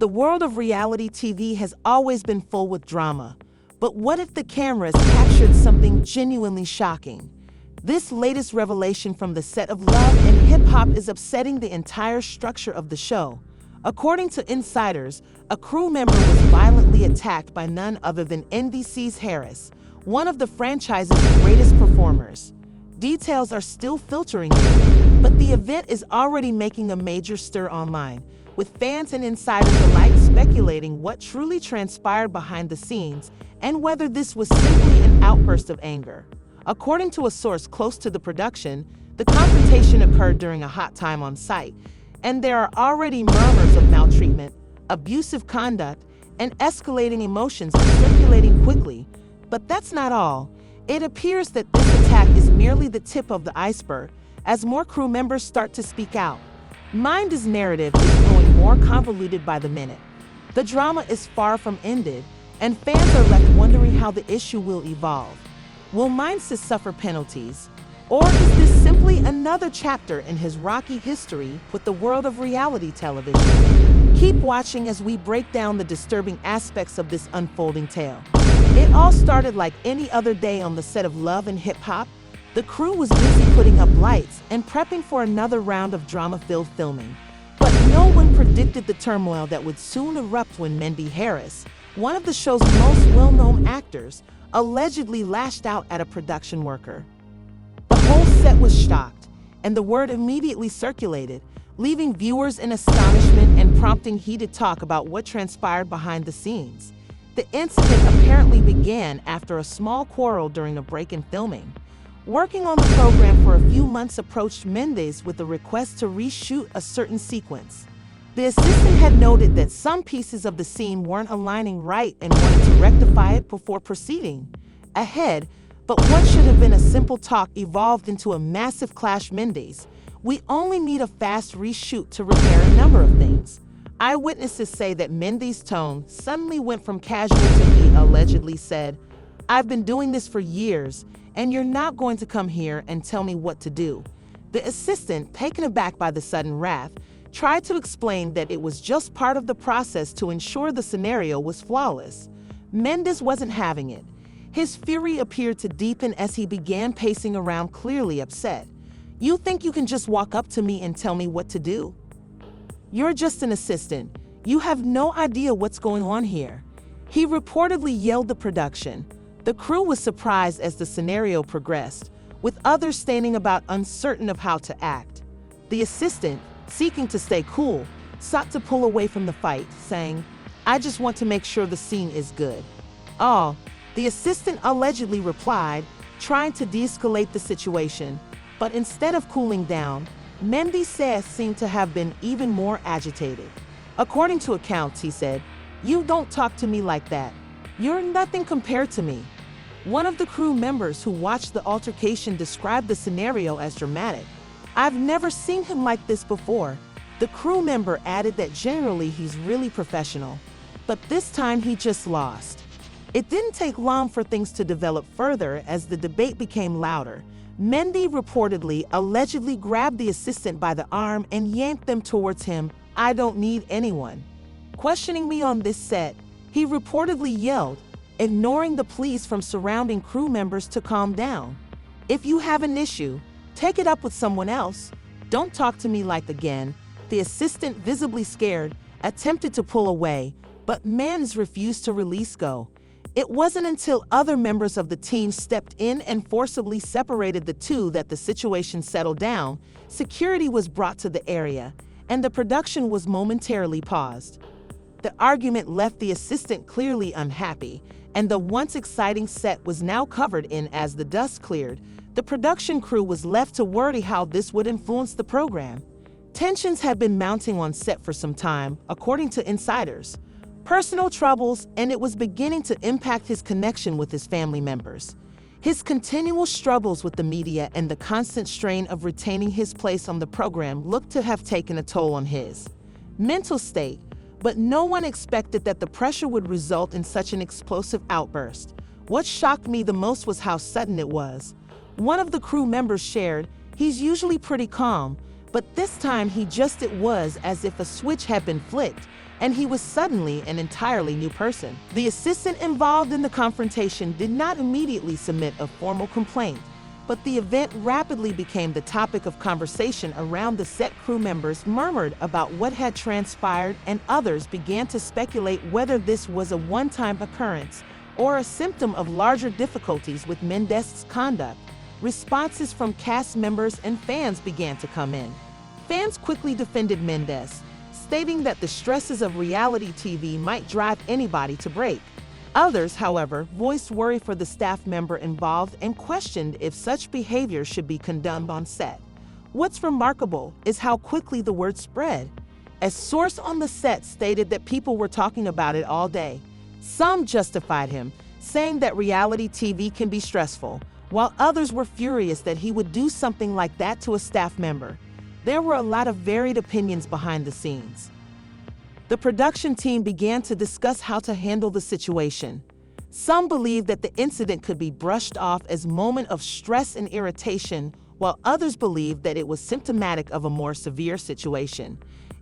The world of reality TV has always been full with drama. But what if the cameras captured something genuinely shocking? This latest revelation from the set of Love and Hip Hop is upsetting the entire structure of the show. According to insiders, a crew member was violently attacked by none other than Mendeecees Harris, one of the franchise's greatest performers. Details are still filtering in, but the event is already making a major stir online, with fans and insiders alike speculating what truly transpired behind the scenes and whether this was simply an outburst of anger. According to a source close to the production, the confrontation occurred during a hot time on site, and there are already murmurs of maltreatment, abusive conduct, and escalating emotions circulating quickly. But that's not all. It appears that this attack is merely the tip of the iceberg, as more crew members start to speak out. Mendeecees' narrative is growing more convoluted by the minute. The drama is far from ended, and fans are left wondering how the issue will evolve. Will Mendeecees suffer penalties? Or is this simply another chapter in his rocky history with the world of reality television? Keep watching as we break down the disturbing aspects of this unfolding tale. It all started like any other day on the set of Love and Hip Hop. The crew was busy putting up lights and prepping for another round of drama-filled filming. But no one predicted the turmoil that would soon erupt when Mendeecees Harris, one of the show's most well-known actors, allegedly lashed out at a production worker. The whole set was shocked, and the word immediately circulated, leaving viewers in astonishment and prompting heated talk about what transpired behind the scenes. The incident apparently began after a small quarrel during a break in filming. Working on the program for a few months approached Mendeecees with a request to reshoot a certain sequence. The assistant had noted that some pieces of the scene weren't aligning right and wanted to rectify it before proceeding ahead, but what should have been a simple talk evolved into a massive clash. Mendeecees, we only need a fast reshoot to repair a number of things. Eyewitnesses say that Mendeecees' tone suddenly went from casual to he allegedly said, "I've been doing this for years, and you're not going to come here and tell me what to do." The assistant, taken aback by the sudden wrath, tried to explain that it was just part of the process to ensure the scenario was flawless. Mendeecees wasn't having it. His fury appeared to deepen as he began pacing around, clearly upset. "You think you can just walk up to me and tell me what to do? You're just an assistant. You have no idea what's going on here," he reportedly yelled the production. The crew was surprised as the scenario progressed, with others standing about uncertain of how to act. The assistant, seeking to stay cool, sought to pull away from the fight, saying, "I just want to make sure the scene is good." "Oh," the assistant allegedly replied, trying to de-escalate the situation. But instead of cooling down, Mendeecees seemed to have been even more agitated. According to accounts, he said, "You don't talk to me like that. You're nothing compared to me." One of the crew members who watched the altercation described the scenario as dramatic. "I've never seen him like this before." The crew member added that generally he's really professional, but this time he just lost. It didn't take long for things to develop further as the debate became louder. Mendeecees reportedly allegedly grabbed the assistant by the arm and yanked them towards him. "I don't need anyone questioning me on this set," he reportedly yelled, ignoring the pleas from surrounding crew members to calm down. "If you have an issue, take it up with someone else. Don't talk to me like again." The assistant, visibly scared, attempted to pull away, but Mendeecees refused to release go. It wasn't until other members of the team stepped in and forcibly separated the two that the situation settled down. Security was brought to the area, and the production was momentarily paused. The argument left the assistant clearly unhappy, and the once exciting set was now covered in. As the dust cleared, the production crew was left to worry how this would influence the program. Tensions had been mounting on set for some time, according to insiders. Personal troubles, and it was beginning to impact his connection with his family members. His continual struggles with the media and the constant strain of retaining his place on the program looked to have taken a toll on his mental state, but no one expected that the pressure would result in such an explosive outburst. What shocked me the most was how sudden it was. One of the crew members shared, "He's usually pretty calm, but this time it was as if a switch had been flicked. and he was suddenly an entirely new person. The assistant involved in the confrontation did not immediately submit a formal complaint, but the event rapidly became the topic of conversation around the set. Crew members murmured about what had transpired, and others began to speculate whether this was a one-time occurrence or a symptom of larger difficulties with Mendeecees' conduct. Responses from cast members and fans began to come in. Fans quickly defended Mendeecees, stating that the stresses of reality TV might drive anybody to break. Others, however, voiced worry for the staff member involved and questioned if such behavior should be condoned on set. What's remarkable is how quickly the word spread. A source on the set stated that people were talking about it all day. Some justified him, saying that reality TV can be stressful, while others were furious that he would do something like that to a staff member. There were a lot of varied opinions behind the scenes. The production team began to discuss how to handle the situation. Some believed that the incident could be brushed off as a moment of stress and irritation, while others believed that it was symptomatic of a more severe situation.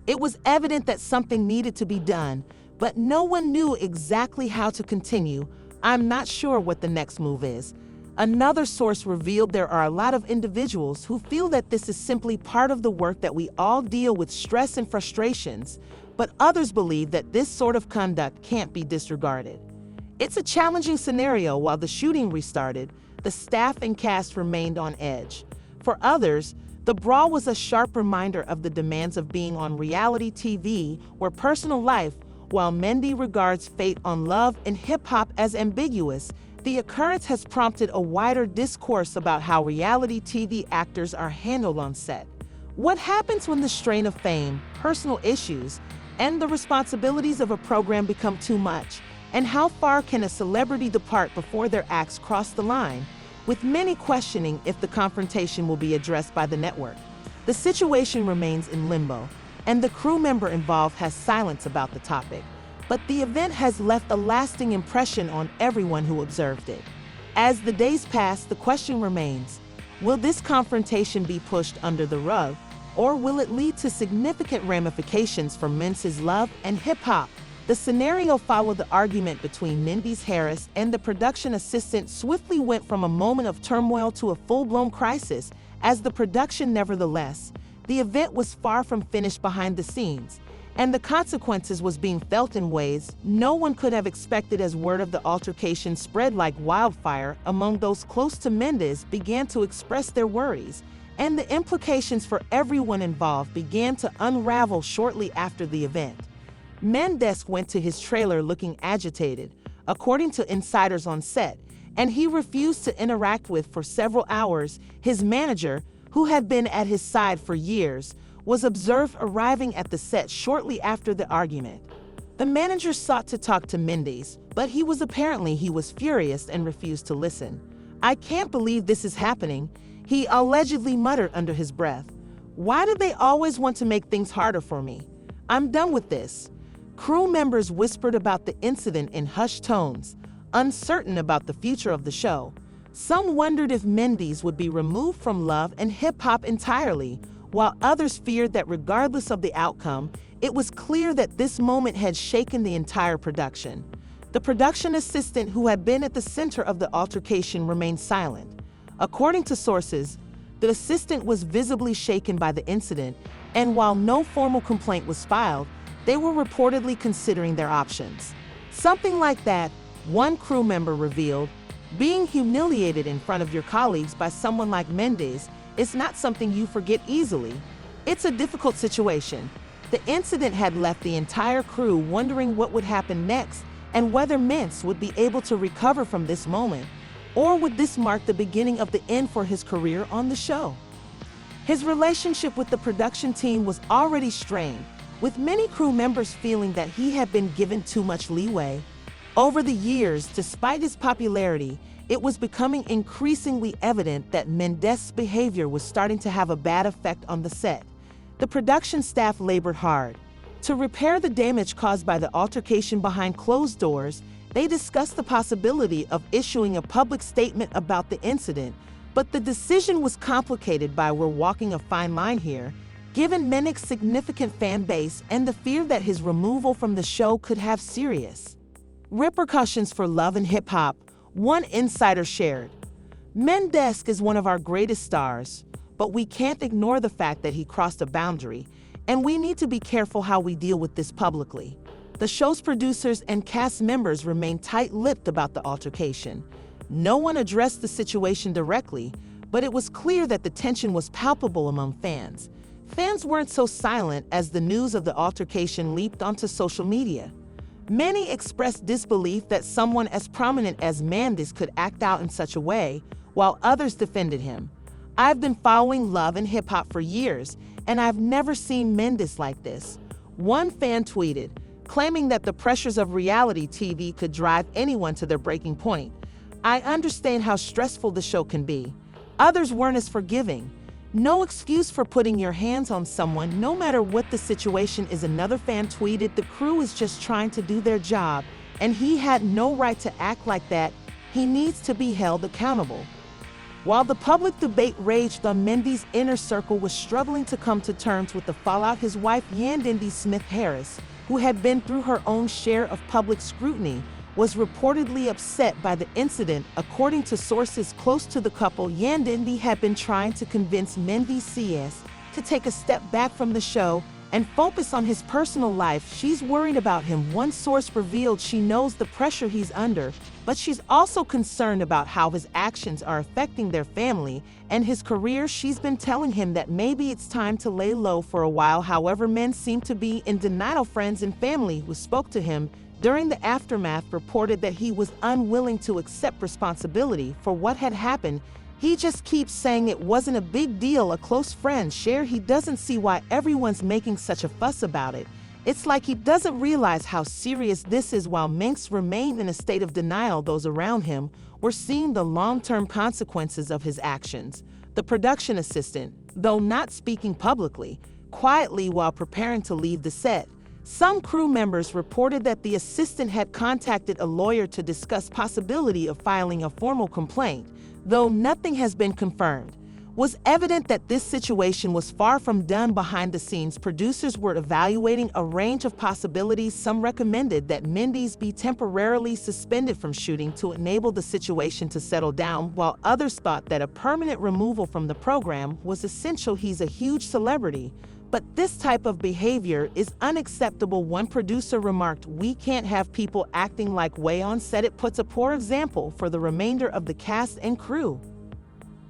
It was evident that something needed to be done, but no one knew exactly how to continue. I'm not sure what the next move is. Another source revealed there are a lot of individuals who feel that this is simply part of the work, that we all deal with stress and frustrations, but others believe that this sort of conduct can't be disregarded. It's a challenging scenario. While the shooting restarted, the staff and cast remained on edge. For others, the brawl was a sharp reminder of the demands of being on reality TV, where personal life, while Mendy regards fate on love and hip-hop as ambiguous, the occurrence has prompted a wider discourse about how reality TV actors are handled on set. What happens when the strain of fame, personal issues, and the responsibilities of a program become too much? And how far can a celebrity depart before their acts cross the line? With many questioning if the confrontation will be addressed by the network, the situation remains in limbo, and the crew member involved has silence about the topic. But the event has left a lasting impression on everyone who observed it. As the days pass, the question remains, will this confrontation be pushed under the rug, or will it lead to significant ramifications for Mendeecees' love and hip-hop? The scenario followed the argument between Mendeecees Harris and the production assistant swiftly went from a moment of turmoil to a full-blown crisis. As the production, nevertheless, the event was far from finished behind the scenes, and the consequences was being felt in ways no one could have expected as word of the altercation spread like wildfire among those close to Mendeecees began to express their worries, and the implications for everyone involved began to unravel shortly after the event. Mendeecees went to his trailer looking agitated, according to insiders on set, and he refused to interact with for several hours. His manager, who had been at his side for years, was observed arriving at the set shortly after the argument. The manager sought to talk to Mendeecees, but he was furious and refused to listen. "I can't believe this is happening," he allegedly muttered under his breath. "Why do they always want to make things harder for me? I'm done with this." Crew members whispered about the incident in hushed tones, uncertain about the future of the show. Some wondered if Mendeecees would be removed from Love and Hip Hop entirely, while others feared that regardless of the outcome, it was clear that this moment had shaken the entire production. The production assistant, who had been at the center of the altercation, remained silent. According to sources, the assistant was visibly shaken by the incident, and while no formal complaint was filed, they were reportedly considering their options. Something like that, one crew member revealed. Being humiliated in front of your colleagues by someone like Mendeecees is not something you forget easily. It's a difficult situation. The incident had left the entire crew wondering what would happen next and whether Mendeecees would be able to recover from this moment, or would this mark the beginning of the end for his career on the show. His relationship with the production team was already strained, with many crew members feeling that he had been given too much leeway. Over the years, despite his popularity, it was becoming increasingly evident that Mendeecees' behavior was starting to have a bad effect on the set. The production staff labored hard to repair the damage caused by the altercation behind closed doors. They discussed the possibility of issuing a public statement about the incident, but the decision was complicated by "we're walking a fine line here." given Mendeecees' significant fan base and the fear that his removal from the show could have serious repercussions for Love and Hip Hop. One insider shared, "Mendeecees is one of our greatest stars, but we can't ignore the fact that he crossed a boundary, and we need to be careful how we deal with this publicly." The show's producers and cast members remained tight-lipped about the altercation. No one addressed the situation directly, but it was clear that the tension was palpable among fans. Fans weren't so silent as the news of the altercation leaped onto social media. Many expressed disbelief that someone as prominent as Mendeecees could act out in such a way, while others defended him. "I've been following Love and Hip Hop for years, and I've never seen Mendeecees like this," one fan tweeted, claiming that the pressures of reality TV could drive anyone to their breaking point. "I understand how stressful the show can be." Others weren't as forgiving. "No excuse for putting your hands on someone, no matter what the situation is," another fan tweeted. "The crew is just trying to do their job, and he had no right to act like that. He needs to be held accountable." While the public debate raged on, Mendeecees' inner circle was struggling to come to terms with the fallout. His wife, Mendeecees Smith-Harris, who had been through her own share of public scrutiny, was reportedly upset by the incident. According to sources close to the couple, Mendeecees had been trying to convince Mendeecees to take a step back from the show and focus on his personal life. "She's worried about him," one source revealed. "She knows the pressure he's under, but she's also concerned about how his actions are affecting their family and his career. She's been telling him that maybe it's time to lay low for a while." However, men seem to be in denial. Friends and family who spoke to him during the aftermath reported that he was unwilling to accept responsibility for what had happened. "He just keeps saying it wasn't a big deal," a close friend shared. "He doesn't see why everyone's making such a fuss about it. It's like he doesn't realize how serious this is." While Mendeecees remained in a state of denial, those around him were seeing the long-term consequences of his actions. The production assistant, though not speaking publicly, quietly while preparing to leave the set. Some crew members reported that the assistant had contacted a lawyer to discuss possibility of filing a formal complaint, though nothing has been confirmed. Was evident that this situation was far from done behind the scenes. Producers were evaluating a range of possibilities. Some recommended that Mendeecees be temporarily suspended from shooting to enable the situation to settle down, while others thought that a permanent removal from the program was essential. "He's a huge celebrity, but this type of behavior is unacceptable," one producer remarked. "We can't have people acting like way on set. It puts a poor example for the remainder of the cast and crew."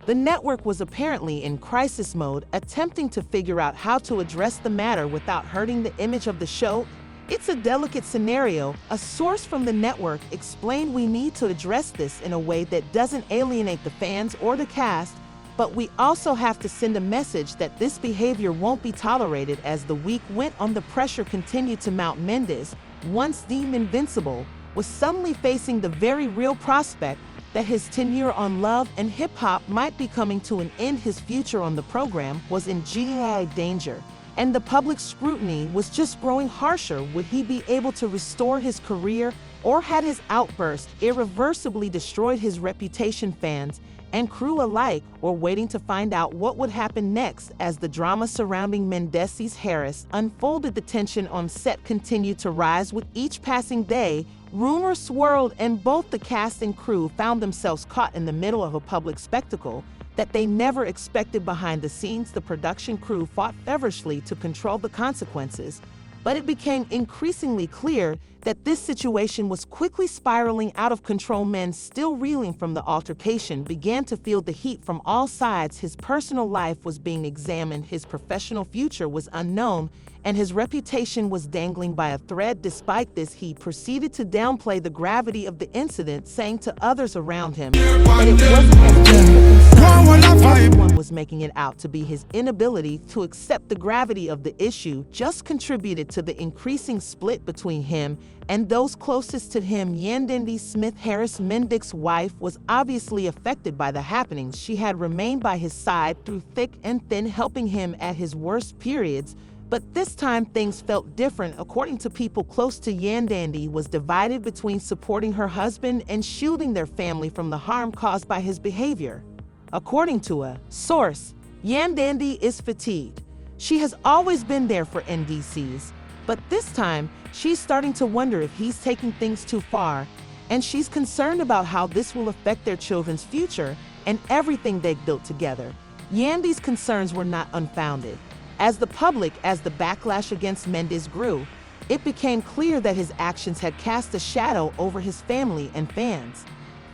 The network was apparently in crisis mode, attempting to figure out how to address the matter without hurting the image of the show. "It's a delicate scenario," a source from the network explained. "We need to address this in a way that doesn't alienate the fans or the cast, but we also have to send a message that this behavior won't be tolerated." As the week went on, the pressure continued to mount. Mendeecees, once deemed invincible, was suddenly facing the very real prospect that his tenure on Love and Hip Hop might be coming to an end. His future on the program was in grave danger, and the public scrutiny was just growing harsher. Would he be able to restore his career, or had his outburst irreversibly destroyed his reputation? Fans and crew alike were waiting to find out what would happen next. As the drama surrounding Mendeecees Harris unfolded, the tension on set continued to rise. With each passing day, rumors swirled, and both the cast and crew found themselves caught in the middle of a public spectacle that they never expected. Behind the scenes, the production crew fought feverishly to control the consequences, but it became increasingly clear that this situation was quickly spiraling out of control. Men still reeling from the altercation began to feel the heat from all sides. His personal life was being examined, his professional future was unknown, and his reputation was dangling by a thread. Despite this, he proceeded to downplay the gravity of the incident, saying to others around him that it wasn't as big a concern as everyone was making it out to be. His inability to accept the gravity of the issue just contributed to the increasing split between him and those closest to him. Mendeecees Smith-Harris, Mendeecees' wife, was obviously affected by the happenings. She had remained by his side through thick and thin, helping him at his worst periods. But this time things felt different. According to people close to Mendeecees, was divided between supporting her husband and shielding their family from the harm caused by his behavior. According to a source, Mendeecees is fatigued. She has always been there for Mendeecees, but this time she's starting to wonder if he's taking things too far, and she's concerned about how this will affect their children's future and everything they've built together. Yandy's concerns were not unfounded. As the backlash against Mendeecees grew, it became clear that his actions had cast a shadow over his family and fans.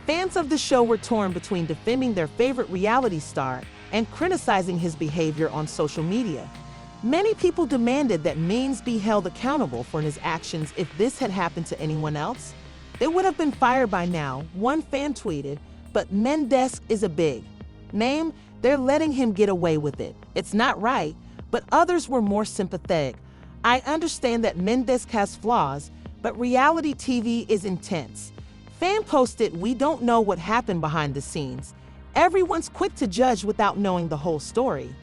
Fans of the show were torn between defending their favorite reality star and criticizing his behavior on social media. Many people demanded that Mendeecees be held accountable for his actions. If this had happened to anyone else, they would have been fired by now, one fan tweeted, but Mendeecees is a big name, they're letting him get away with it. It's not right, but others were more sympathetic. I understand that Mendeecees has flaws, but reality TV is intense. Fan posted, we don't know what happened behind the scenes. Everyone's quick to judge without knowing the whole story.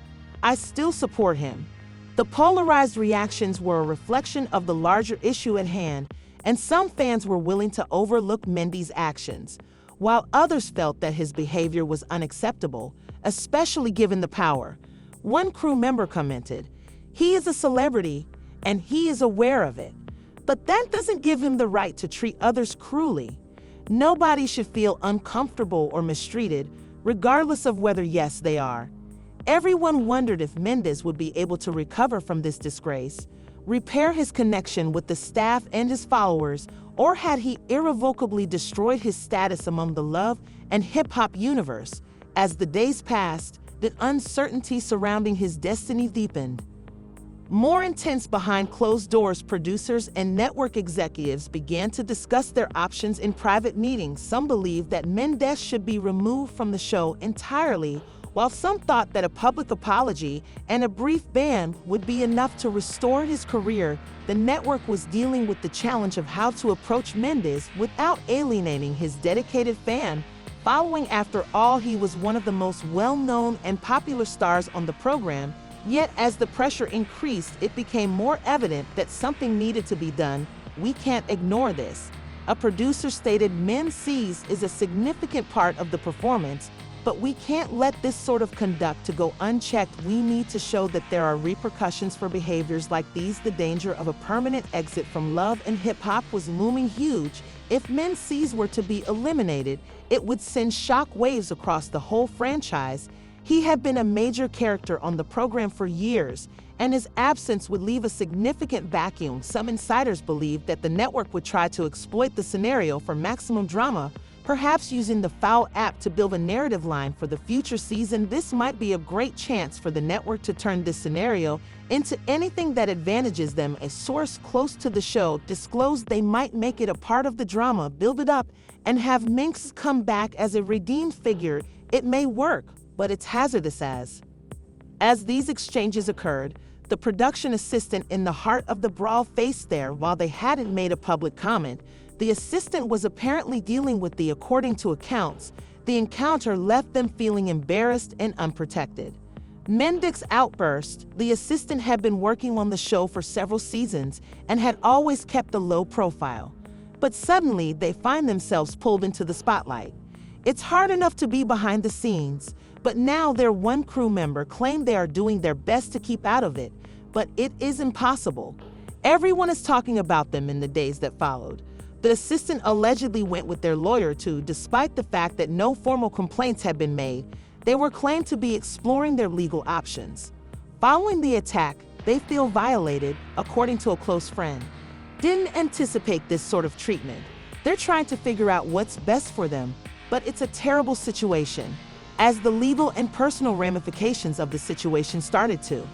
I still support him. The polarized reactions were a reflection of the larger issue at hand, and some fans were willing to overlook Mendeecees' actions, while others felt that his behavior was unacceptable, especially given the power. One crew member commented, he is a celebrity, and he is aware of it. But that doesn't give him the right to treat others cruelly. Nobody should feel uncomfortable or mistreated, regardless of whether yes, they are. Everyone wondered if Mendeecees would be able to recover from this disgrace, repair his connection with the staff and his followers, or had he irrevocably destroyed his status among the love and hip-hop universe. As the days passed, the uncertainty surrounding his destiny deepened. More intense behind closed doors, producers and network executives began to discuss their options in private meetings. Some believed that Mendeecees should be removed from the show entirely, while some thought that a public apology and a brief ban would be enough to restore his career. The network was dealing with the challenge of how to approach Mendeecees without alienating his dedicated fan following. After all, he was one of the most well-known and popular stars on the program. Yet as the pressure increased, it became more evident that something needed to be done. We can't ignore this. A producer stated, Mendeecees is a significant part of the performance, but we can't let this sort of conduct to go unchecked. We need to show that there are repercussions for behaviors like these. The danger of a permanent exit from love and hip-hop was looming huge. If Mendeecees were to be eliminated, it would send shock waves across the whole franchise. He had been a major character on the program for years, and his absence would leave a significant vacuum. Some insiders believed that the network would try to exploit the scenario for maximum drama, perhaps using the Foul app to build a narrative line for the future season. This might be a great chance for the network to turn this scenario into anything that advantages them. A source close to the show disclosed they might make it a part of the drama, build it up, and have Mendeecees come back as a redeemed figure. It may work, but it's hazardous. As these exchanges occurred, the production assistant in the heart of the brawl faced there. While they hadn't made a public comment, the assistant was apparently dealing with the according to accounts. The encounter left them feeling embarrassed and unprotected. Mendeecees' outburst. The assistant had been working on the show for several seasons and had always kept a low profile. But suddenly they find themselves pulled into the spotlight. It's hard enough to be behind the scenes, but now their one crew member claimed they are doing their best to keep out of it, but it is impossible. Everyone is talking about them in the days that followed. The assistant allegedly went with their lawyer too. Despite the fact that no formal complaints had been made, they were claimed to be exploring their legal options. Following the attack, they feel violated, according to a close friend. Didn't anticipate this sort of treatment. They're trying to figure out what's best for them, but it's a terrible situation. As the legal and personal ramifications of the situation started to.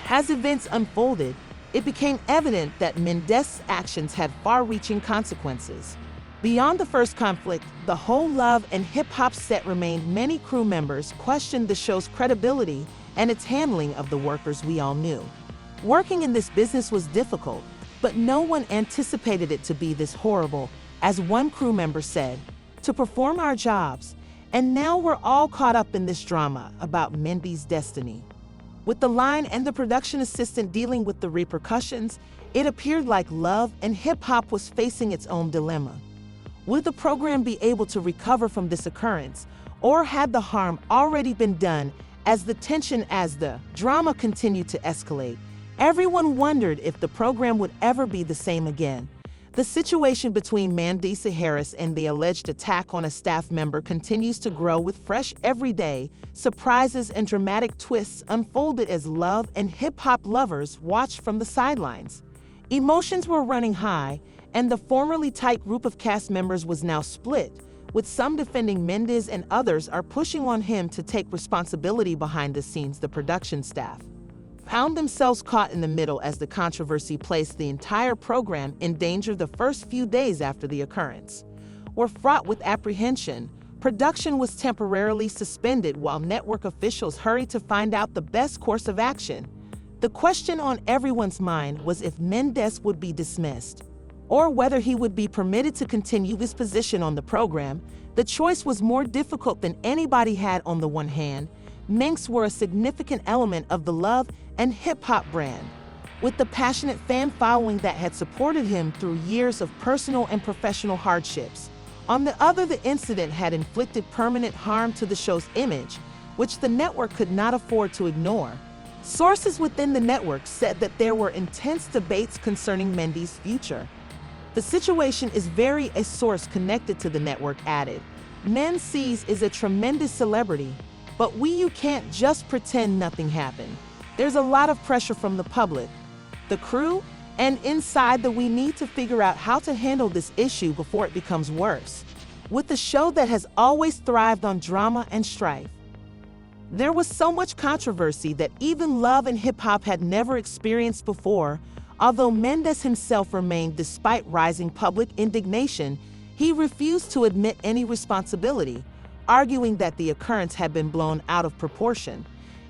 As events unfolded, it became evident that Mendeecees' actions had far-reaching consequences. Beyond the first conflict, the whole love and hip-hop set remained. Many crew members questioned the show's credibility and its handling of the workers we all knew. Working in this business was difficult, but no one anticipated it to be this horrible. As one crew member said, to perform our jobs, and now we're all caught up in this drama about Mendeecees' destiny. With the line and the production assistant dealing with the repercussions, it appeared like love and hip-hop was facing its own dilemma. Would the program be able to recover from this occurrence, or had the harm already been done? As the drama continued to escalate, everyone wondered if the program would ever be the same again. The situation between Mendeecees and the alleged attack on a staff member continues to grow, with fresh everyday surprises and dramatic twists unfolded as love and hip-hop lovers watched from the sidelines. Emotions were running high, and the formerly tight group of cast members was now split, with some defending Mendeecees and others are pushing on him to take responsibility behind the scenes. The production staff found themselves caught in the middle as the controversy placed the entire program in danger. The first few days after the occurrence were fraught with apprehension. Production was temporarily suspended while network officials hurried to find out the best course of action. The question on everyone's mind was if Mendeecees would be dismissed or whether he would be permitted to continue his position on the program. The choice was more difficult than anybody had. On the one hand, Mendeecees were a significant element of the love and hip-hop brand, with the passionate fan following that had supported him through years of personal and professional hardships. On the other, the incident had inflicted permanent harm to the show's image, which the network could not afford to ignore. Sources within the network said that there were intense debates concerning Mendeecees' future. The situation is very, a source connected to the network added. Mendeecees is a tremendous celebrity, but you can't just pretend nothing happened. There's a lot of pressure from the public, the crew, and inside we need to figure out how to handle this issue before it becomes worse. With a show that has always thrived on drama and strife, there was so much controversy that even love and hip-hop had never experienced before. Although Mendeecees himself remained despite rising public indignation, he refused to admit any responsibility, arguing that the occurrence had been blown out of proportion.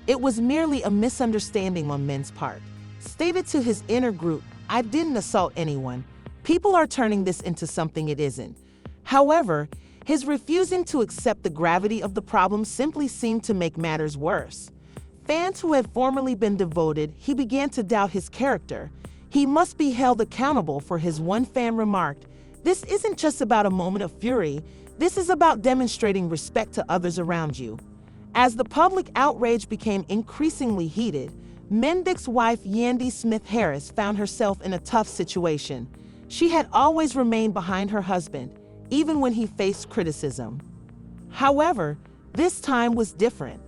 It was merely a misunderstanding on Men's part. Stated to his inner group, "I didn't assault anyone. People are turning this into something it isn't." However, his refusing to accept the gravity of the problem simply seemed to make matters worse. Fans who had formerly been devoted, he began to doubt his character. He must be held accountable for his. One fan remarked, "This isn't just about a moment of fury, this is about demonstrating respect to others around you." As the public outrage became increasingly heated, Mendeecees' wife Yandy Smith Harris found herself in a tough situation. She had always remained behind her husband, even when he faced criticism. However, this time was different.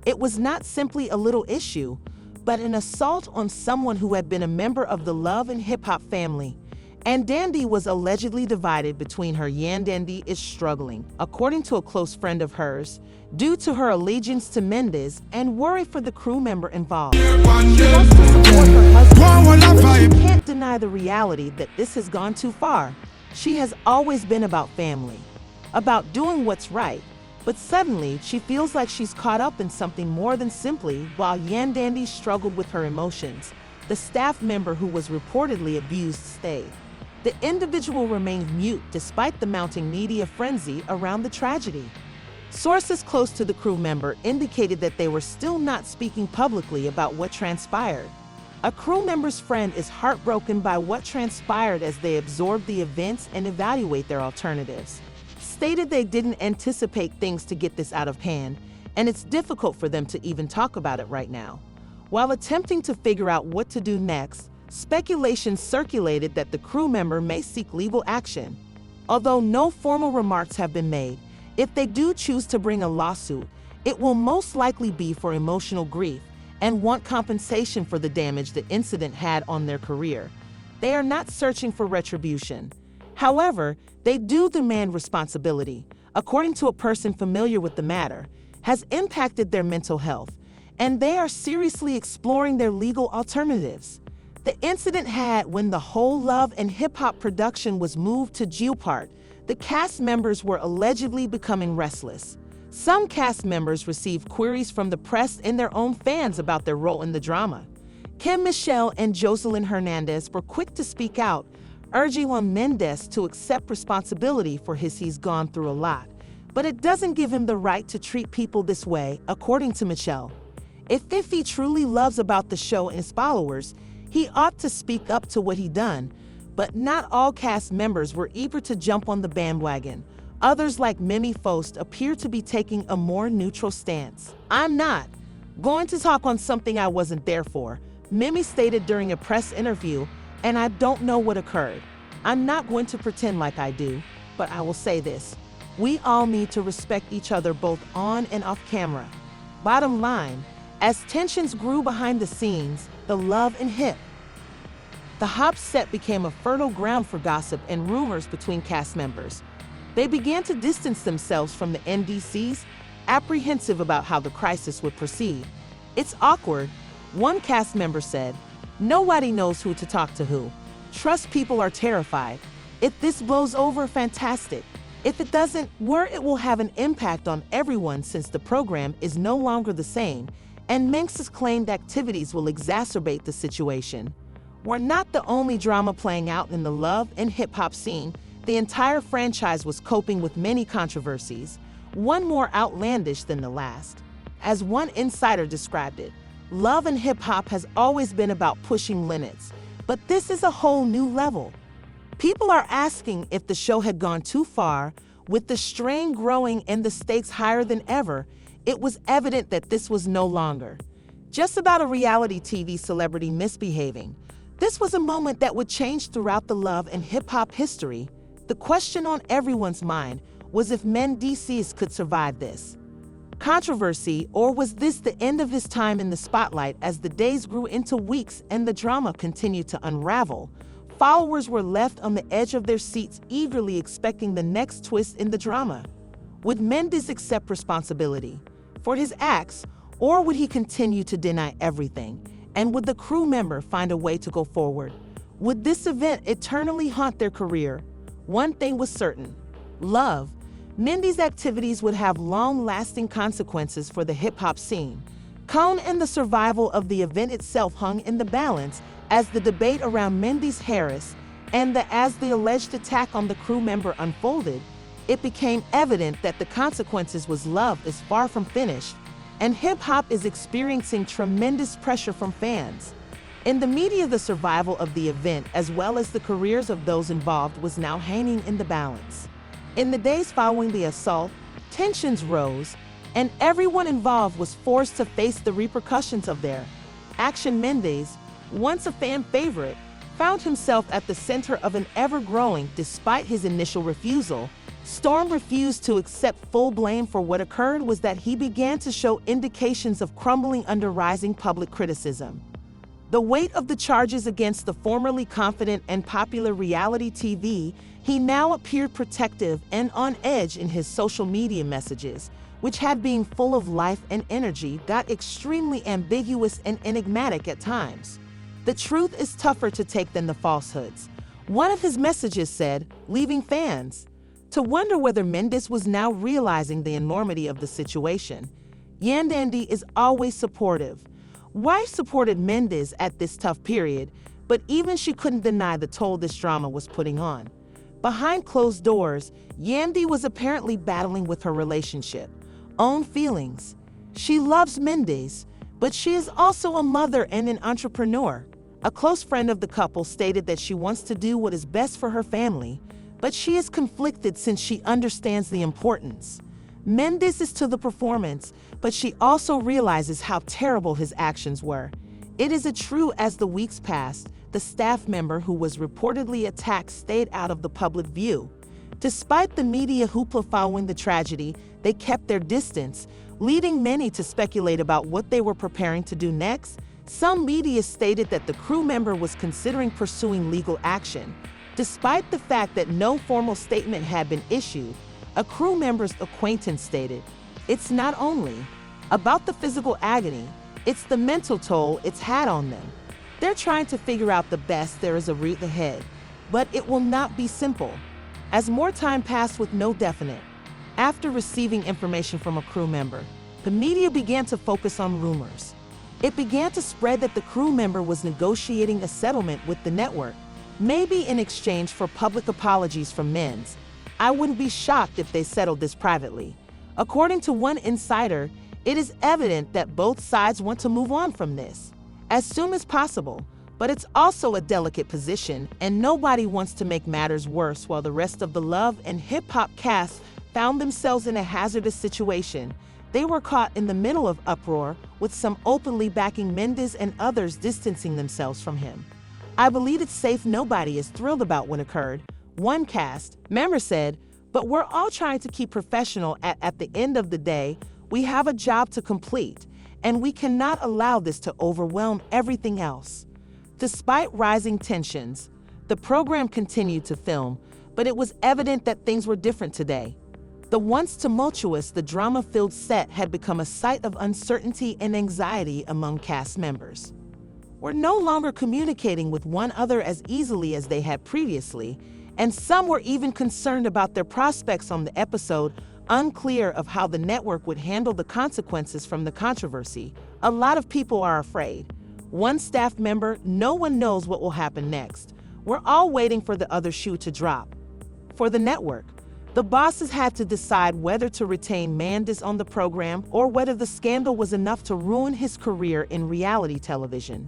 It was not simply a little issue, but an assault on someone who had been a member of the love and hip-hop family. And Dandy was allegedly divided between her. Dandy is struggling, according to a close friend of hers, due to her allegiance to Mendeecees and worry for the crew member involved. She wants to support her husband, but she can't deny the reality that this has gone too far. She has always been about family, about doing what's right, but suddenly she feels like she's caught up in something more than simply. While Dandy struggled with her emotions, the staff member who was reportedly abused stayed. The individual remained mute despite the mounting media frenzy around the tragedy. Sources close to the crew member indicated that they were still not speaking publicly about what transpired. A crew member's friend is heartbroken by what transpired as they absorb the events and evaluate their alternatives. Stated they didn't anticipate things to get this out of hand, and it's difficult for them to even talk about it right now. While attempting to figure out what to do next, speculation circulated that the crew member may seek legal action. Although no formal remarks have been made, if they do choose to bring a lawsuit, it will most likely be for emotional grief and want compensation for the damage the incident had on their career. They are not searching for retribution. However, they do demand responsibility, according to a person familiar with the matter, has impacted their mental health, and they are seriously exploring their legal alternatives. The incident had when the whole love and hip-hop production was moved to Geopart. The cast members were allegedly becoming restless. Some cast members received queries from the press and their own fans about their role in the drama. Kim Michelle and Jocelyn Hernandez were quick to speak out, urging on Mendeecees to accept responsibility for he's gone through a lot. But it doesn't give him the right to treat people this way, according to Michelle. If he truly loves about the show and his followers, he ought to speak up to what he done. But not all cast members were eager to jump on the bandwagon. Others, like Mimi Faust, appear to be taking a more neutral stance. "I'm not. Going to talk on something I wasn't there for, Mimi stated during a press interview, and I don't know what occurred. I'm not going to pretend like I do, but I will say this. We all need to respect each other both on and off camera. Bottom line, as tensions grew behind the scenes, the love and hip. The Hop set became a fertile ground for gossip and rumors between cast members. They began to distance themselves from the Mendeecees, apprehensive about how the crisis would proceed. It's awkward, one cast member said. Nobody knows who to talk to who. Trust people are terrified. If this blows over, fantastic. If it doesn't, it will have an impact on everyone since the program is no longer the same, and Mendeecees claimed activities will exacerbate the situation. We're not the only drama playing out in the love and hip-hop scene. The entire franchise was coping with many controversies, one more outlandish than the last. As one insider described it, love and hip-hop has always been about pushing limits, but this is a whole new level. People are asking if the show had gone too far. With the strain growing and the stakes higher than ever, it was evident that this was no longer just about a reality TV celebrity misbehaving. This was a moment that would change throughout the love and hip-hop history. The question on everyone's mind was if Mendeecees could survive this controversy, or was this the end of his time in the spotlight? As the days grew into weeks and the drama continued to unravel, followers were left on the edge of their seats, eagerly expecting the next twist in the drama. Would Mendeecees accept responsibility for his acts, or would he continue to deny everything? And would the crew member find a way to go forward? Would this event eternally haunt their career? One thing was certain: love. Mendeecees' activities would have long-lasting consequences for the hip-hop scene. And the survival of the event itself hung in the balance as the debate around Mendeecees Harris and as the alleged attack on the crew member unfolded. It became evident that the consequences was love is far from finished, and hip-hop is experiencing tremendous pressure from fans. In the media, the survival of the event as well as the careers of those involved was now hanging in the balance. In the days following the assault, tensions rose, and everyone involved was forced to face the repercussions of their action. Mendeecees, once a fan favorite, found himself at the center of an ever-growing. Despite his initial refusal, Storm refused to accept full blame for what occurred. Was that he began to show indications of crumbling under rising public criticism. The weight of the charges against the formerly confident and popular reality TV, he now appeared protective and on edge in his social media messages, which had been full of life and energy, got extremely ambiguous and enigmatic at times. The truth is tougher to take than the falsehoods. One of his messages said, leaving fans to wonder whether Mendeecees was now realizing the enormity of the situation. Yandandi is always supportive. Wife supported Mendeecees at this tough period, but even she couldn't deny the toll this drama was putting on. Behind closed doors, Yandi was apparently battling with her relationship, own feelings. She loves Mendeecees, but she is also a mother and an entrepreneur. A close friend of the couple stated that she wants to do what is best for her family, but she is conflicted since she understands the importance. Mendeecees is to the performance, but she also realizes how terrible his actions were. It is true. As the weeks passed, the staff member who was reportedly attacked stayed out of the public view. Despite the media hoopla following the tragedy, they kept their distance, leading many to speculate about what they were preparing to do next. Some media stated that the crew member was considering pursuing legal action. Despite the fact that no formal statement had been issued, a crew member's acquaintance stated, "It's not only about the physical agony, it's the mental toll it's had on them. They're trying to figure out the best. There is a route ahead, but it will not be simple." As more time passed with no definite, after receiving information from a crew member, the media began to focus on rumors. It began to spread that the crew member was negotiating a settlement with the network, maybe in exchange for public apologies from Mendeecees. I wouldn't be shocked if they settled this privately. According to one insider, it is evident that both sides want to move on from this as soon as possible, but it's also a delicate position, and nobody wants to make matters worse. While the rest of the love and hip-hop cast found themselves in a hazardous situation, They were caught in the middle of uproar, with some openly backing Mendeecees and others distancing themselves from him. "I believe it's safe. Nobody is thrilled about what occurred," one cast member said, "but we're all trying to keep professional. At the end of the day, we have a job to complete, and we cannot allow this to overwhelm everything else." Despite rising tensions, the program continued to film, but it was evident that things were different today. The once tumultuous, the drama-filled set had become a site of uncertainty and anxiety among cast members. Were no longer communicating with one another as easily as they had previously, and some were even concerned about their prospects on the episode, unclear of how the network would handle the consequences from the controversy. "A lot of people are afraid." One staff member, "No one knows what will happen next. We're all waiting for the other shoe to drop." For the network, the bosses had to decide whether to retain Mendeecees on the program or whether the scandal was enough to ruin his career in reality television.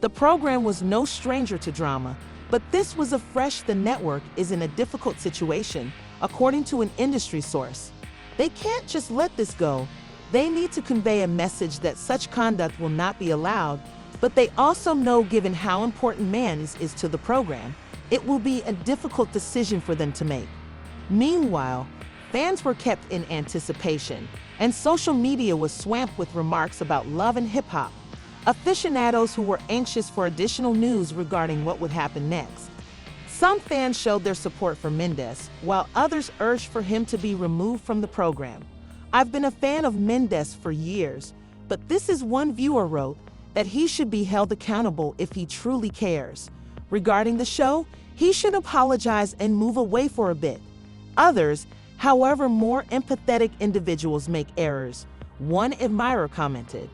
The program was no stranger to drama, but this was afresh. The network is in a difficult situation, according to an industry source. They can't just let this go. They need to convey a message that such conduct will not be allowed, but they also know, given how important Mendeecees is to the program, it will be a difficult decision for them to make. Meanwhile, fans were kept in anticipation, and social media was swamped with remarks about love and hip-hop. Aficionados who were anxious for additional news regarding what would happen next. Some fans showed their support for Mendeecees, while others urged for him to be removed from the program. "I've been a fan of Mendeecees for years, but this is," one viewer wrote, "that he should be held accountable if he truly cares. Regarding the show, he should apologize and move away for a bit." Others, however, more empathetic individuals make errors. One admirer commented,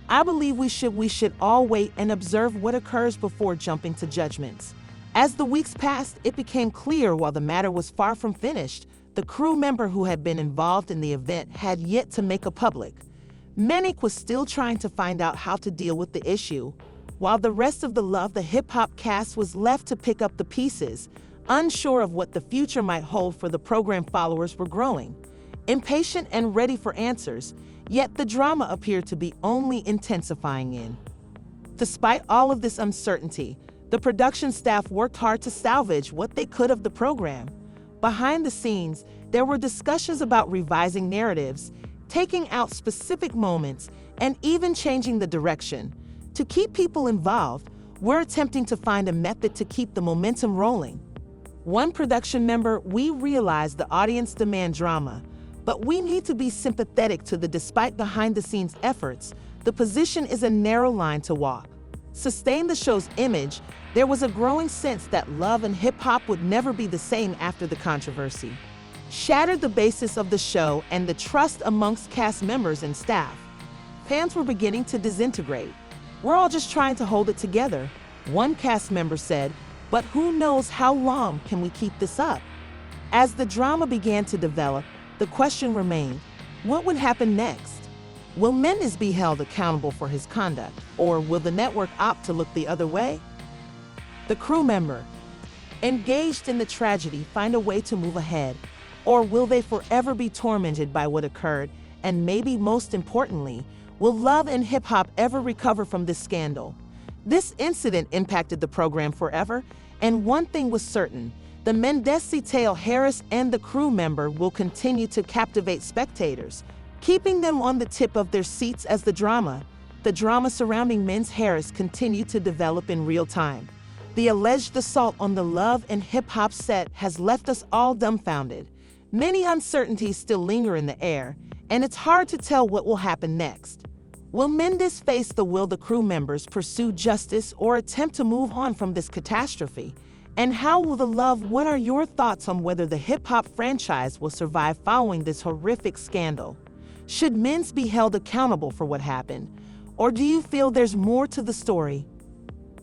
"I believe we should all wait and observe what occurs before jumping to judgments." As the weeks passed, it became clear while the matter was far from finished, the crew member who had been involved in the event had yet to make it public. Mendeecees was still trying to find out how to deal with the issue, while the rest of the hip-hop cast was left to pick up the pieces, unsure of what the future might hold for the program. Followers were growing, impatient and ready for answers, yet the drama appeared to be only intensifying. Despite all of this uncertainty, the production staff worked hard to salvage what they could of the program. Behind the scenes, there were discussions about revising narratives, taking out specific moments, and even changing the direction. To keep people involved, we're attempting to find a method to keep the momentum rolling. One production member, "We realize the audience demand drama, but we need to be sympathetic to the despite behind-the-scenes efforts. The position is a narrow line to walk. Sustain the show's image." There was a growing sense that love and hip-hop would never be the same after the controversy shattered the basis of the show and the trust amongst cast members and staff. Fans were beginning to disintegrate. "We're all just trying to hold it together," one cast member said, "but who knows how long can we keep this up?" As the drama began to develop, the question remained, what would happen next? Will Mendeecees be held accountable for his conduct, or will the network opt to look the other way? The crew member, engaged in the tragedy, find a way to move ahead, or will they forever be tormented by what occurred? And maybe most importantly, will love and hip-hop ever recover from this scandal? This incident impacted the program forever, and one thing was certain: the Mendeecees tale, Harris and the crew member, will continue to captivate spectators, keeping them on the tip of their seats as the drama surrounding Harris continued to develop in real time. The alleged assault on the love and hip-hop set has left us all dumbfounded. Many uncertainties still linger in the air, and it's hard to tell what will happen next. Will Mendeecees face will the crew members pursue justice or attempt to move on from this catastrophe? And how will the love? What are your thoughts on whether the hip-hop franchise will survive following this horrific scandal? Should Mendeecees be held accountable for what happened? Or do you feel there's more to the story?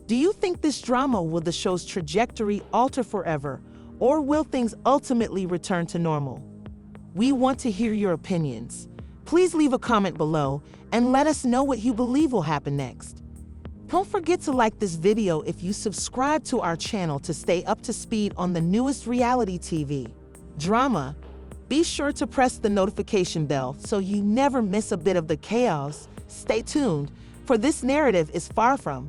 Do you think this drama will the show's trajectory alter forever, or will things ultimately return to normal? We want to hear your opinions. Please leave a comment below and let us know what you believe will happen next. Don't forget to like this video if you subscribe to our channel to stay up to speed on the newest reality TV, drama, Be sure to press the notification bell so you never miss a bit of the chaos. Stay tuned, for this narrative is far from